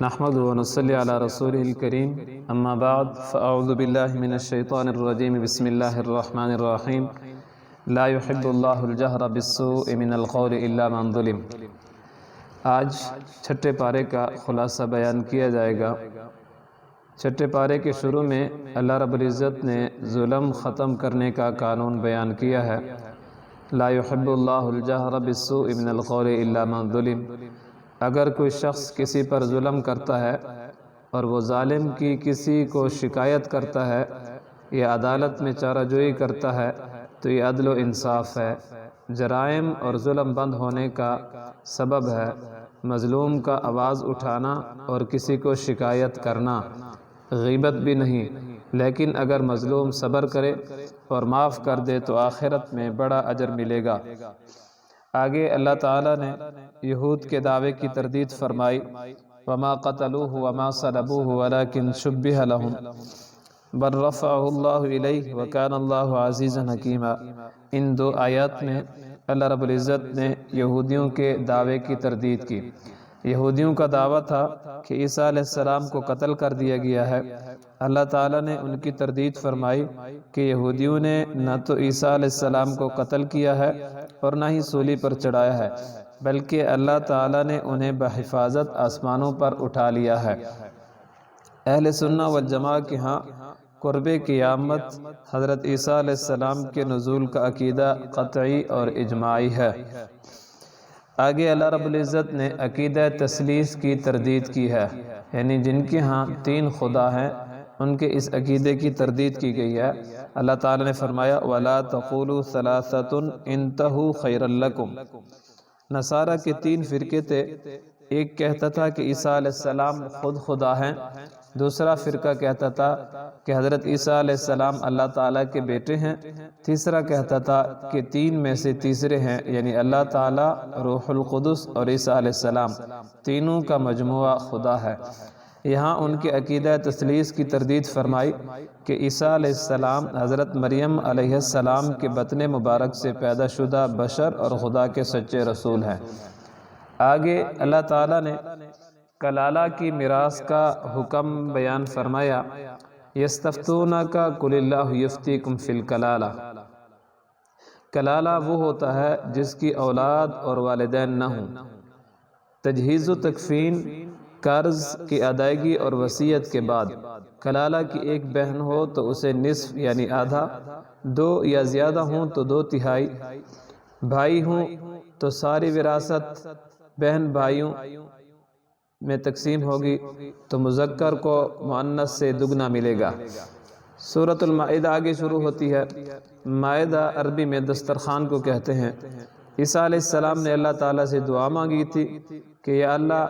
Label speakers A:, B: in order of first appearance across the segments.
A: نحمد و نصلی علی رسول الکریم اما بعد فاعوذ باللہ من الشیطان الرجیم بسم اللہ الرحمن الرحیم لا يحب اللہ الجہر بالسوء من القول الا من ظلم۔ آج چھٹے پارے کا خلاصہ بیان کیا جائے گا۔ چھٹے پارے کے شروع میں اللہ رب العزت نے ظلم ختم کرنے کا قانون بیان کیا ہے۔ لا يحب اللہ الجہر بالسوء من القول الا من ظلم۔ اگر کوئی شخص کسی پر ظلم کرتا ہے اور وہ ظالم کی کسی کو شکایت کرتا ہے یا عدالت میں چارہ جوئی کرتا ہے تو یہ عدل و انصاف ہے، جرائم اور ظلم بند ہونے کا سبب ہے۔ مظلوم کا آواز اٹھانا اور کسی کو شکایت کرنا غیبت بھی نہیں، لیکن اگر مظلوم صبر کرے اور معاف کر دے تو آخرت میں بڑا اجر ملے گا۔ آگے اللہ تعالیٰ نے یہود کے دعوے کی تردید فرمائی، وما قتلوه وما صلبوه ولكن شبه لهم بل رفعه اللہ الیہ وکان اللہ عزیزا حکیما۔ ان دو آیات میں اللہ رب العزت نے یہودیوں کے دعوے کی تردید کی۔ یہودیوں کا دعویٰ تھا کہ عیسیٰ علیہ السلام کو قتل کر دیا گیا ہے۔ اللہ تعالیٰ نے ان کی تردید فرمائی کہ یہودیوں نے نہ تو عیسیٰ علیہ السلام کو قتل کیا ہے اور نہ ہی سولی پر چڑھایا ہے، بلکہ اللہ تعالیٰ نے انہیں بحفاظت آسمانوں پر اٹھا لیا ہے۔ اہل سنہ والجماعہ کے ہاں قرب قیامت حضرت عیسیٰ علیہ السلام کے نزول کا عقیدہ قطعی اور اجماعی ہے۔ آگے اللہ رب العزت نے عقیدہ تثلیث کی تردید کی ہے، یعنی جن کے ہاں تین خدا ہیں ان کے اس عقیدے کی تردید کی گئی ہے۔ اللہ تعالیٰ نے فرمایا وَلَا تَقُولُوا ثَلَاثَةٌ انْتَهُوا خَيْرًا لَكُمْ۔ نصارہ کے تین فرقے تھے، ایک کہتا تھا کہ عیسیٰ علیہ السلام خود خدا ہیں، دوسرا فرقہ کہتا تھا کہ حضرت عیسیٰ علیہ السلام اللہ تعالیٰ کے بیٹے ہیں، تیسرا کہتا تھا کہ تین میں سے تیسرے ہیں، یعنی اللہ تعالیٰ، روح القدس اور عیسیٰ علیہ السلام، تینوں کا مجموعہ خدا ہے۔ یہاں ان کے عقیدہ تثلیث کی تردید فرمائی کہ عیسیٰ علیہ السلام حضرت مریم علیہ السلام کے بطن مبارک سے پیدا شدہ بشر اور خدا کے سچے رسول ہیں۔ آگے اللہ تعالیٰ نے کلالہ کی میراث کا حکم بیان فرمایا، یستفتونک قل اللہ یفتیکم فی الکلالہ۔ کلالہ وہ ہوتا ہے جس کی اولاد اور والدین نہ ہوں۔ تجہیز و تکفین، قرض کی ادائیگی اور وصیت کے بعد کلالہ کی ایک بہن ہو تو اسے نصف یعنی آدھا، دو یا زیادہ ہوں تو 2/3، بھائی ہوں تو ساری وراثت بہن بھائیوں میں تقسیم ہوگی تو مذکر کو مؤنث سے دگنا ملے گا۔ سورۃ المائدہ آگے شروع ہوتی ہے۔ مائدہ عربی میں دسترخوان کو کہتے ہیں۔ عیسیٰ علیہ السلام نے اللہ تعالیٰ سے دعا مانگی تھی کہ یا اللہ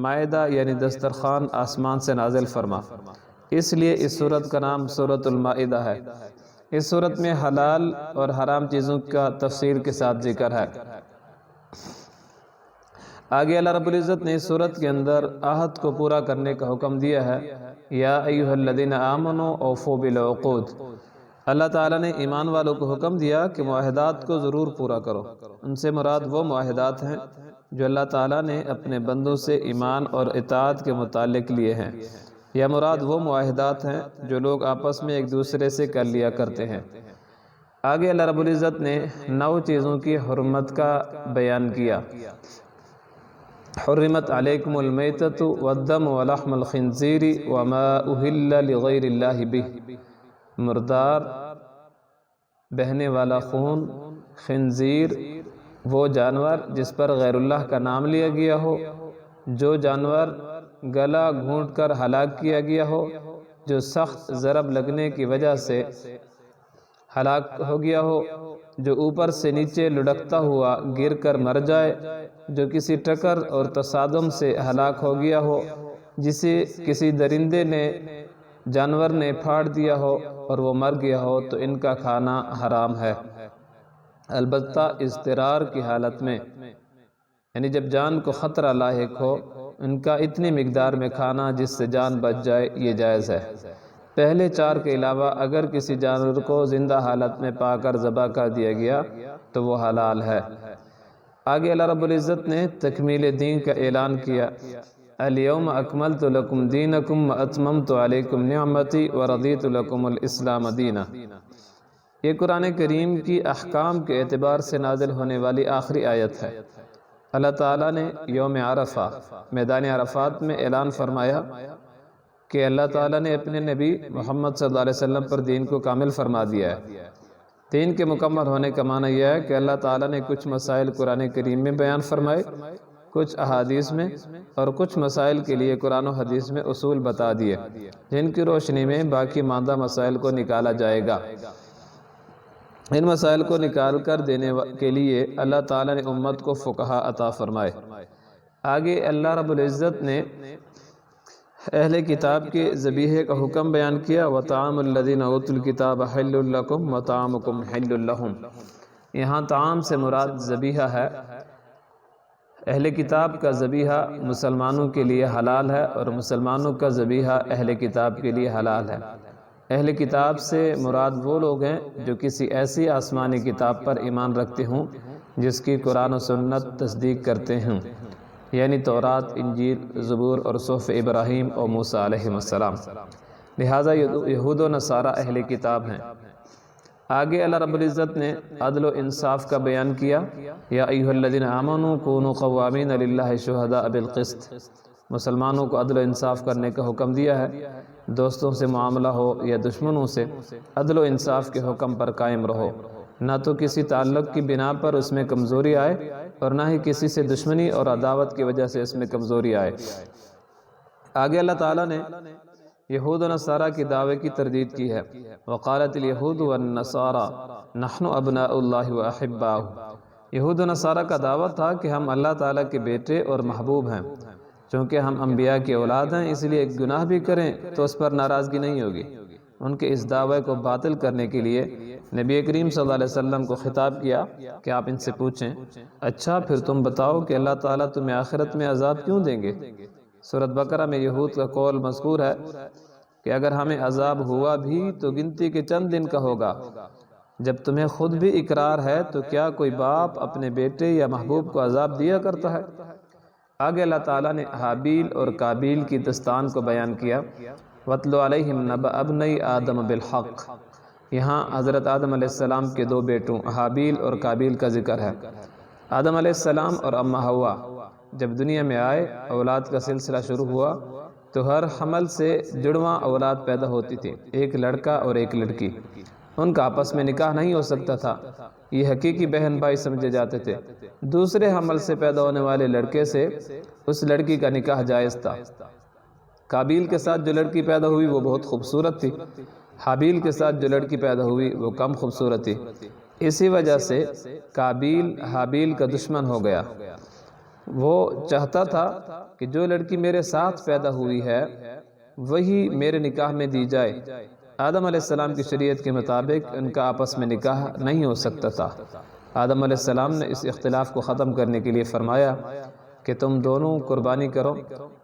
A: مائدہ یعنی دسترخوان آسمان سے نازل فرما، اس لیے اس سورت کا نام سورۃ المائدہ ہے۔ اس سورت میں حلال اور حرام چیزوں کا تفصیل کے ساتھ ذکر ہے۔ آگے اللہ رب العزت نے اس سورت کے اندر عہد کو پورا کرنے کا حکم دیا ہے، یا ایھا الذین آمنوا اوفوا بالعقود۔ اللہ تعالیٰ نے ایمان والوں کو حکم دیا کہ معاہدات کو ضرور پورا کرو۔ ان سے مراد وہ معاہدات ہیں جو اللہ تعالیٰ نے اپنے بندوں سے ایمان اور اطاعت کے متعلق لیے ہیں، یا مراد وہ معاہدات ہیں جو لوگ آپس میں ایک دوسرے سے کر لیا کرتے ہیں۔ آگے اللہ رب العزت نے 9 چیزوں کی حرمت کا بیان کیا۔ حرمت علیکم المیتۃ والدم ولحم الخنزیر وما اہل لغیر اللہ بہ۔ مردار، بہنے والا خون، خنزیر وہ جانور جس پر غیر اللہ کا نام لیا گیا ہو، جو جانور گلا گھونٹ کر ہلاک کیا گیا ہو، جو سخت ضرب لگنے کی وجہ سے ہلاک ہو گیا ہو، جو اوپر سے نیچے لڑکتا ہوا گر کر مر جائے، جو کسی ٹکر اور تصادم سے ہلاک ہو گیا ہو، جسے کسی درندے نے جانور نے پھاڑ دیا ہو اور وہ مر گیا ہو، تو ان کا کھانا حرام ہے، البتہ اضطرار کی حالت میں، یعنی جب جان کو خطرہ لاحق ہو، ان کا اتنی مقدار میں کھانا جس سے جان بچ جائے یہ جائز ہے۔ پہلے 4 کے علاوہ اگر کسی جانور کو زندہ حالت میں پا کر ذبح کر دیا گیا تو وہ حلال ہے۔ آگے اللہ رب العزت نے تکمیل دین کا اعلان کیا، الیوم اکملت لکم دینکم واتممت علیکم نعمتی ورضیت لکم الاسلام دینا۔ یہ قرآن کریم کی احکام کے اعتبار سے نازل ہونے والی آخری آیت ہے۔ اللہ تعالیٰ نے یوم عرفہ میدان عرفات میں اعلان فرمایا کہ اللہ تعالیٰ نے اپنے نبی محمد صلی اللہ علیہ وسلم پر دین کو کامل فرما دیا ہے۔ دین کے مکمل ہونے کا معنی یہ ہے کہ اللہ تعالیٰ نے کچھ مسائل قرآن کریم میں بیان فرمائے، کچھ احادیث میں، اور کچھ مسائل کے لیے قرآن و حدیث میں اصول بتا دیے، جن کی روشنی میں باقی ماندہ مسائل کو نکالا جائے گا۔ ان مسائل کو نکال کر دینے کے لیے اللہ تعالیٰ نے امت کو فقہا عطا فرمائے۔ آگے اللہ رب العزت نے اہل کتاب کے ذبیحے کا حکم بیان کیا، وَطَعَامُ الَّذِينَ أُوتُوا الْكِتَابَ حِلٌّ لَكُمْ وَطَعَامُكُمْ حِلٌّ لَهُمْ۔ یہاں طعام سے مراد ذبیحہ ہے۔ اہل کتاب کا ذبیحہ مسلمانوں کے لیے حلال ہے اور مسلمانوں کا ذبیحہ اہل کتاب کے لیے حلال ہے۔ اہل کتاب سے مراد وہ لوگ ہیں جو کسی ایسی آسمانی کتاب پر ایمان رکھتے ہوں جس کی قرآن و سنت تصدیق کرتے ہیں، یعنی تورات، انجیل، زبور اور صحف ابراہیم اور موسیٰ علیہ السلام۔ لہٰذا یہود و نصارہ اہل کتاب ہیں۔ آگے اللہ رب العزت نے عدل و انصاف کا بیان کیا، یا ایھا الذین آمنوا کونوا قوامین للہ شہداء بالقسط۔ مسلمانوں کو عدل و انصاف کرنے کا حکم دیا ہے۔ دوستوں سے معاملہ ہو یا دشمنوں سے، عدل و انصاف کے حکم پر قائم رہو، نہ تو کسی تعلق کی بنا پر اس میں کمزوری آئے اور نہ ہی کسی سے دشمنی اور عداوت کی وجہ سے اس میں کمزوری آئے۔ آگے اللہ تعالیٰ نے یہود و نصارہ کی دعوے کی تردید کی ہے، وقالت الیہود والنصارى نحن ابناء اللہ واحباؤہ۔ یہود و نصارہ کا دعویٰ تھا کہ ہم اللہ تعالیٰ کے بیٹے اور محبوب ہیں۔ چونکہ ہم انبیاء کی اولاد ہیں، اس لیے ایک گناہ بھی کریں تو اس پر ناراضگی نہیں ہوگی۔ ان کے اس دعوے کو باطل کرنے کے لیے نبی کریم صلی اللہ علیہ وسلم کو خطاب کیا کہ آپ ان سے پوچھیں، اچھا پھر تم بتاؤ کہ اللہ تعالیٰ تمہیں آخرت میں عذاب کیوں دیں گے؟ سورۃ بقرہ میں یہود کا قول مذکور ہے کہ اگر ہمیں عذاب ہوا بھی تو گنتی کے چند دن کا ہوگا۔ جب تمہیں خود بھی اقرار ہے تو کیا کوئی باپ اپنے بیٹے یا محبوب کو عذاب دیا کرتا ہے؟ آگے اللہ تعالیٰ نے حابیل اور قابیل کی داستان کو بیان کیا، وَاتْلُ عَلَيْهِمْ نَبَأَ ابْنَيْ آدَمَ بِالْحَقِّ۔ یہاں حضرت آدم علیہ السلام کے دو بیٹوں حابیل اور قابیل کا ذکر ہے۔ آدم علیہ السلام اور اماں حوا جب دنیا میں آئے، اولاد کا سلسلہ شروع ہوا تو ہر حمل سے جڑواں اولاد پیدا ہوتی تھی، ایک لڑکا اور ایک لڑکی۔ ان کا آپس میں نکاح نہیں ہو سکتا تھا، یہ حقیقی بہن بھائی سمجھے جاتے تھے۔ دوسرے حمل سے پیدا ہونے والے لڑکے سے اس لڑکی کا نکاح جائز تھا۔ قابیل کے ساتھ جو لڑکی پیدا ہوئی وہ بہت خوبصورت تھی، حابیل کے ساتھ جو لڑکی پیدا ہوئی وہ کم خوبصورت تھی۔ اسی وجہ سے قابیل حابیل کا دشمن ہو گیا۔ وہ چاہتا تھا کہ جو لڑکی میرے ساتھ پیدا ہوئی ہے وہی میرے نکاح میں دی جائے۔ آدم علیہ السلام کی شریعت کے مطابق ان کا آپس میں نکاح نہیں ہو سکتا تھا۔ آدم علیہ السلام نے اس اختلاف کو ختم کرنے کے لیے فرمایا کہ تم دونوں قربانی کرو،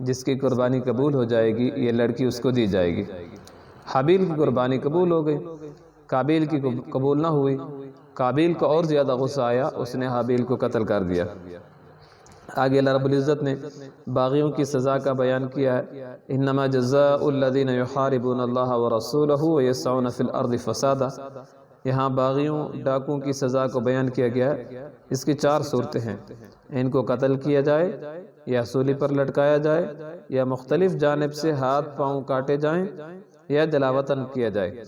A: جس کی قربانی قبول ہو جائے گی یہ لڑکی اس کو دی جائے گی۔ حابیل کی قربانی قبول ہو گئی، قابیل کی قبول نہ ہوئی۔ قابیل کو اور زیادہ غصہ آیا، اس نے حابیل کو قتل کر دیا۔ آگے اللہ رب العزت نے باغیوں کی سزا کا بیان کیا ہے، انما جزاء الذین یحاربون اللہ ورسولہ ویسعون فی الارض فسادا۔ یہاں باغیوں ڈاکوں کی سزا کو بیان کیا گیا ہے۔ اس کی 4 صورتیں ہیں، ان کو قتل کیا جائے یا سولی پر لٹکایا جائے یا مختلف جانب سے ہاتھ پاؤں کاٹے جائیں یا جلاوطن کیا جائے۔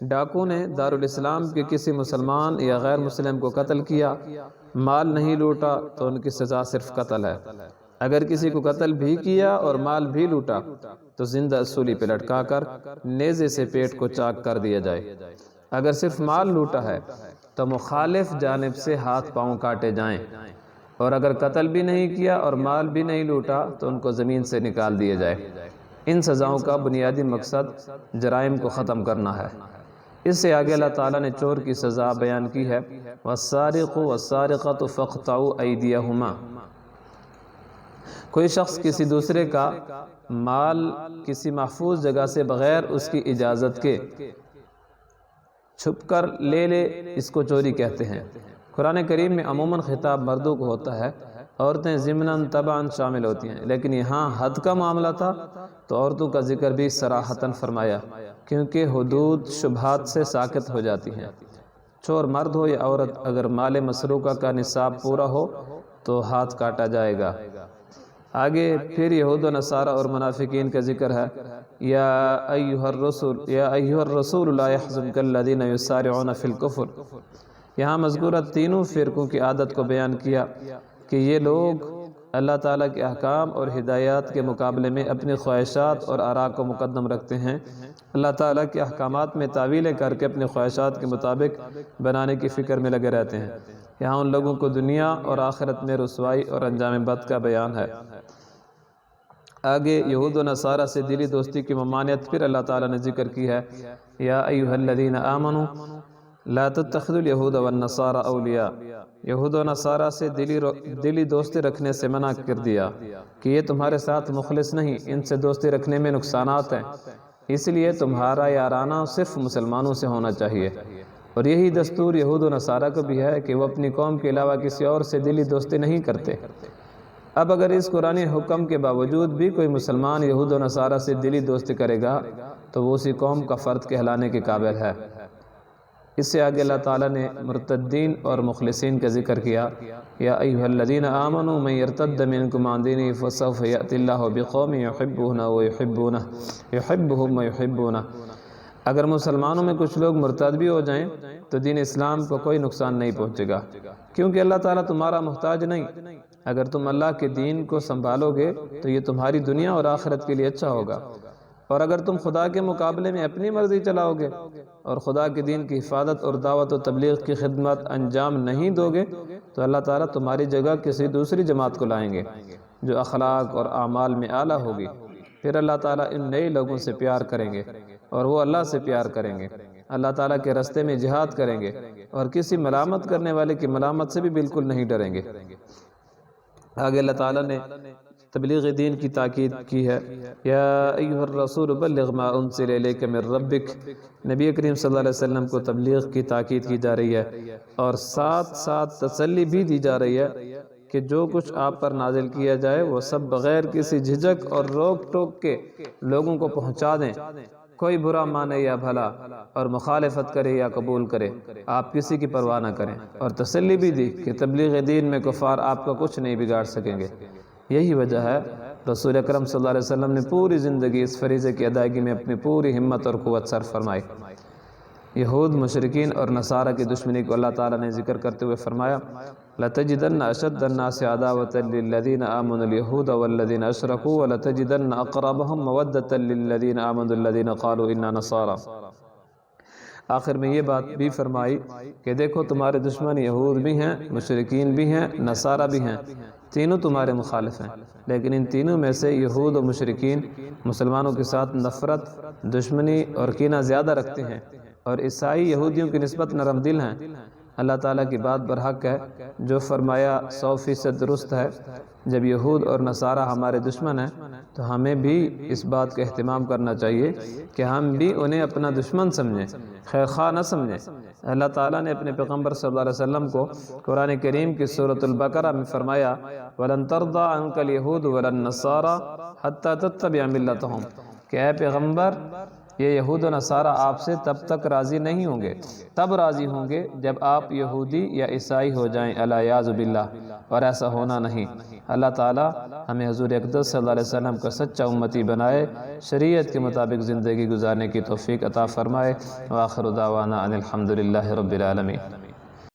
A: ڈاکو نے دارالاسلام کے کسی مسلمان یا غیر مسلم کو قتل کیا، مال نہیں لوٹا تو ان کی سزا صرف قتل ہے۔ اگر کسی کو قتل بھی کیا اور مال بھی لوٹا تو زندہ سولی پہ لٹکا کر نیزے سے پیٹ کو چاک کر دیا جائے۔ اگر صرف مال لوٹا ہے تو مخالف جانب سے ہاتھ پاؤں کاٹے جائیں، اور اگر قتل بھی نہیں کیا اور مال بھی نہیں لوٹا تو ان کو زمین سے نکال دیا جائے۔ ان سزاؤں کا بنیادی مقصد جرائم کو ختم کرنا ہے۔ اس سے آگے اللہ تعالیٰ نے چور کی سزا بیان کی ہے، وَالسَّارِقُ وَالسَّارِقَةُ فَاقْطَعُوا أَيْدِيَهُمَا۔ کوئی شخص کسی دوسرے کا مال کسی محفوظ جگہ سے بغیر اس کی اجازت کے چھپ کر لے لے، اس کو چوری کہتے ہیں۔ قرآن کریم میں عموماً خطاب مردوں کو ہوتا ہے، عورتیں ضمناً طبعاً شامل ہوتی ہیں، لیکن یہاں حد کا معاملہ تھا تو عورتوں کا ذکر بھی صراحتاً فرمایا، کیونکہ حدود شبہات سے ساکت ہو جاتی ہیں۔ چور مرد ہو یا عورت، اگر مال مسروقہ کا نصاب پورا ہو تو ہاتھ کاٹا جائے گا۔ آگے پھر یہود و نصارہ اور منافقین کا ذکر ہے۔ یا ایھا الرسول لا يحزنک الذین یسارعون فی الکفر۔ یہاں مذکورہ تینوں فرقوں کی عادت کو بیان کیا کہ یہ لوگ اللہ تعالیٰ کے احکام اور ہدایات کے مقابلے میں اپنی خواہشات اور آراء کو مقدم رکھتے ہیں۔ اللہ تعالیٰ کے احکامات میں تعویلیں کر کے اپنی خواہشات کے مطابق بنانے کی فکر میں لگے رہتے ہیں۔ یہاں ان لوگوں کو دنیا اور آخرت میں رسوائی اور انجام بد کا بیان ہے۔ آگے یہود و نصارہ سے دلی دوستی کی ممانعت پھر اللہ تعالیٰ نے ذکر کی ہے۔ یا ایھا الذین آمنوا لا تتخذوا اليہود والنصارى اولیاء۔ یہود و نصارہ سے دلی دوستی رکھنے سے منع کر دیا کہ یہ تمہارے ساتھ مخلص نہیں، ان سے دوستی رکھنے میں نقصانات ہیں، اس لیے تمہارا یارانہ صرف مسلمانوں سے ہونا چاہیے۔ اور یہی دستور یہود و نصارہ کو بھی ہے کہ وہ اپنی قوم کے علاوہ کسی اور سے دلی دوستی نہیں کرتے۔ اب اگر اس قرآن حکم کے باوجود بھی کوئی مسلمان یہود و نصارہ سے دلی دوستی کرے گا تو وہ اسی قوم کا فرد کہلانے کے قابل ہے۔ اس سے آگے اللہ تعالیٰ نے مرتدین اور مخلصین کا ذکر کیا۔ یا ایھا الذین آمنوا من یرتد منکم عن دینہ فسوف یأتی اللہ بقوم یحبونہ یحبهم ویحبونہ۔ اگر مسلمانوں میں کچھ لوگ مرتد بھی ہو جائیں تو دین اسلام کو کوئی نقصان نہیں پہنچے گا، کیونکہ اللہ تعالیٰ تمہارا محتاج نہیں۔ اگر تم اللہ کے دین کو سنبھالو گے تو یہ تمہاری دنیا اور آخرت کے لیے اچھا ہوگا، اور اگر تم خدا کے مقابلے میں اپنی مرضی چلاؤ گے اور خدا کے دین کی حفاظت اور دعوت و تبلیغ کی خدمت انجام نہیں دو گے تو اللہ تعالیٰ تمہاری جگہ کسی دوسری جماعت کو لائیں گے جو اخلاق اور اعمال میں اعلیٰ ہوگی۔ پھر اللہ تعالیٰ ان نئے لوگوں سے پیار کریں گے اور وہ اللہ سے پیار کریں گے، اللہ تعالیٰ کے راستے میں جہاد کریں گے اور کسی ملامت کرنے والے کی ملامت سے بھی بالکل نہیں ڈریں گے۔ آگے اللہ تعالیٰ نے تبلیغ دین کی تاکید کی ہے۔ یا ایھا الرسول بلغ ما انزل الیک من ربک۔ نبی کریم صلی اللہ علیہ وسلم کو تبلیغ کی تاکید کی جا رہی ہے اور ساتھ ساتھ تسلی بھی دی جا رہی ہے کہ جو کچھ آپ پر نازل کیا جائے وہ سب بغیر کسی جھجک اور روک ٹوک کے لوگوں کو پہنچا دیں، کوئی برا مانے یا بھلا، اور مخالفت کرے یا قبول کرے، آپ کسی کی پرواہ نہ کریں، اور تسلی بھی دی کہ تبلیغ دین میں کفار آپ کا کچھ نہیں بگاڑ سکیں گے۔ یہی وجہ ہے رسول اکرم صلی اللہ علیہ وسلم نے پوری زندگی اس فریضے کی ادائیگی میں اپنی پوری ہمت اور قوت صرف فرمائی۔ یہود، مشرکین اور نصارہ کی دشمنی کو اللہ تعالیٰ نے ذکر کرتے ہوئے فرمایا: لَتَجِدَنَّ أَشَدَّ النَّاسِ عَدَاوَةً لِلَّذِينَ آمَنُوا الْيَهُودَ وَالَّذِينَ أَشْرَكُوا وَلَتَجِدَنَّ أَقْرَبَهُمْ مَوَدَّةً لِلَّذِينَ آمَنُوا الَّذِينَ قَالُوا إِنَّا نَصَارَى۔ آخر میں یہ بات بھی فرمائی کہ دیکھو تمہارے دشمن یہود بھی ہیں، مشرکین بھی ہیں، نصارہ بھی ہیں، تینوں تمہارے مخالف ہیں، لیکن ان تینوں میں سے یہود و مشرکین مسلمانوں کے ساتھ نفرت، دشمنی اور کینہ زیادہ رکھتے ہیں، اور عیسائی یہودیوں کی نسبت نرم دل ہیں۔ اللہ تعالیٰ کی بات برحق ہے، جو فرمایا 100% درست ہے۔ جب یہود اور نصارہ ہمارے دشمن ہیں تو ہمیں بھی اس بات کا اہتمام کرنا چاہیے کہ ہم بھی انہیں اپنا دشمن سمجھیں، خیر خواہ نہ سمجھیں۔ اللہ تعالیٰ نے اپنے پیغمبر صلی اللہ علیہ وسلم کو قرآن کریم کی سورۃ البقرہ میں فرمایا: وَلَن تَرْضَىٰ عَنكَ الْيَهُودُ وَلَا النَّصَارَىٰ حَتَّىٰ تَتَّبِعَ مِلَّتَهُمْ کہ اے پیغمبر، یہ یہود و نصارہ آپ سے تب تک راضی نہیں ہوں گے، تب راضی ہوں گے جب آپ یہودی یا عیسائی ہو جائیں، الیاذ باللہ، اور ایسا ہونا نہیں۔ اللہ تعالیٰ ہمیں حضور اقدس صلی اللہ علیہ وسلم کا سچا امتی بنائے، شریعت کے مطابق زندگی گزارنے کی توفیق عطا فرمائے۔ وآخر دعوانا ان الحمد للہ رب العالمین۔